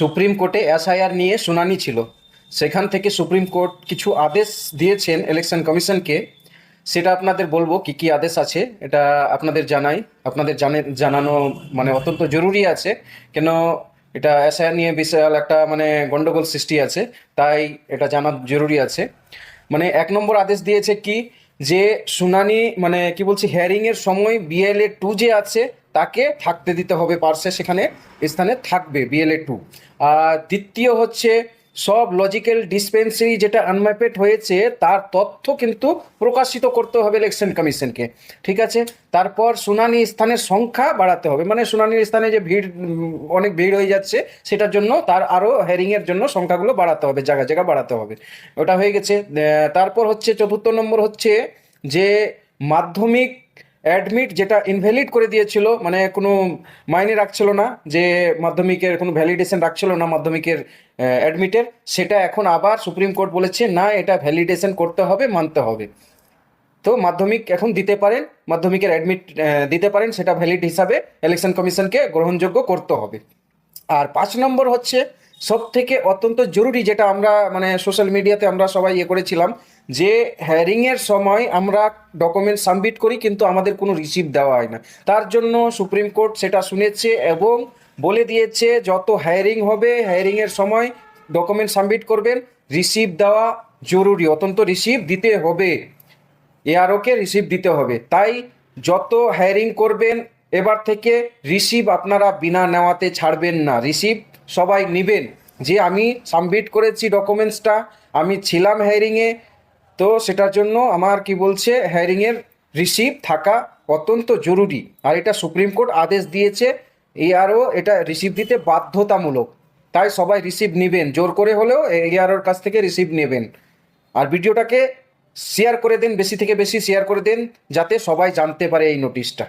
Supreme কোর্টে SIR নিয়ে শুনানি ছিল। সেখান থেকে সুপ্রিম কোর্ট কিছু আদেশ দিয়েছেন ইলেকশন কমিশনকে। সেটা আপনাদের বলবো কি কি আদেশ আছে, এটা আপনাদের জানাই। আপনাদের জানানো মানে অত্যন্ত জরুরি আছে। কেন, এটা এসআইআর নিয়ে বিশাল একটা মানে গন্ডগোল সৃষ্টি আছে, তাই এটা জানা জরুরি আছে। মানে 1 নম্বর আদেশ দিয়েছে কি, যে শুনানি মানে কি বলছি, হিয়ারিংয়ের সময় BLA 2 যে আছে তাকে থাকতে দিতে হবে পার্সে, সেখানে স্থানে থাকবে BLA 2। আর দ্বিতীয় হচ্ছে, সব লজিক্যাল ডিসপেন্সারি যেটা আনম্যাপেড হয়েছে তার তথ্য কিন্তু প্রকাশিত করতে হবে ইলেকশন কমিশনকে, ঠিক আছে। তারপর শুনানি স্থানের সংখ্যা বাড়াতে হবে, মানে শুনানির স্থানে যে ভিড় অনেক ভিড় হয়ে যাচ্ছে, সেটার জন্য তার আরও হেয়ারিংয়ের জন্য সংখ্যাগুলো বাড়াতে হবে, জায়গা জায়গা বাড়াতে হবে। ওটা হয়ে গেছে। তারপর হচ্ছে 4 নম্বর হচ্ছে যে মাধ্যমিক অ্যাডমিট যেটা ইনভ্যালিড করে দিয়েছিল, মানে কোনো মাইনে রাখছিল না, যে মাধ্যমিকের কোনো ভ্যালিডেশন রাখছিল না মাধ্যমিকের অ্যাডমিটের, সেটা এখন আবার সুপ্রিম কোর্ট বলেছে না, এটা ভ্যালিডেশন করতে হবে, মানতে হবে। তো মাধ্যমিক এখন দিতে পারেন, মাধ্যমিকের অ্যাডমিট দিতে পারেন, সেটা ভ্যালিড হিসাবে ইলেকশন কমিশনকে গ্রহণযোগ্য করতে হবে। আর 5 নম্বর হচ্ছে সব থেকে অত্যন্ত জরুরি, যেটা আমরা মানে সোশ্যাল মিডিয়াতে আমরা সবাই করেছিলাম, যে হ্যারিংয়ের সময় আমরা ডকুমেন্ট সাবমিট করি কিন্তু আমাদের কোনো রিসিভ দেওয়া হয় না। তার জন্য সুপ্রিম কোর্ট সেটা শুনেছে এবং বলে দিয়েছে যত হায়ারিং হবে হায়ারিংয়ের সময় ডকুমেন্ট সাবমিট করবেন, রিসিভ দেওয়া জরুরি, অত্যন্ত রিসিভ দিতে হবে, এআরওকে রিসিভ দিতে হবে। তাই যত হায়ারিং করবেন এবার থেকে রিসিভ আপনারা বিনা নেওয়াতে ছাড়বেন না, রিসিভ সবাই নেবেন, যে আমি সাবমিট করেছি ডকুমেন্টসটা, আমি ছিলাম হায়ারিংয়ে, তো সেটার জন্য আমার কি বলছে হায়ারিংয়ের রিসিভ থাকা অত্যন্ত জরুরি। আর এটা সুপ্রিম কোর্ট আদেশ দিয়েছে, এআরও এটা রিসিভ দিতে বাধ্যতামূলক। তাই সবাই রিসিভ নেবেন, জোর করে হলেও এআরওর কাছ থেকে রিসিভ নেবেন। আর ভিডিওটাকে শেয়ার করে দেন, বেশি থেকে বেশি শেয়ার করে দেন, যাতে সবাই জানতে পারে এই নোটিশটা।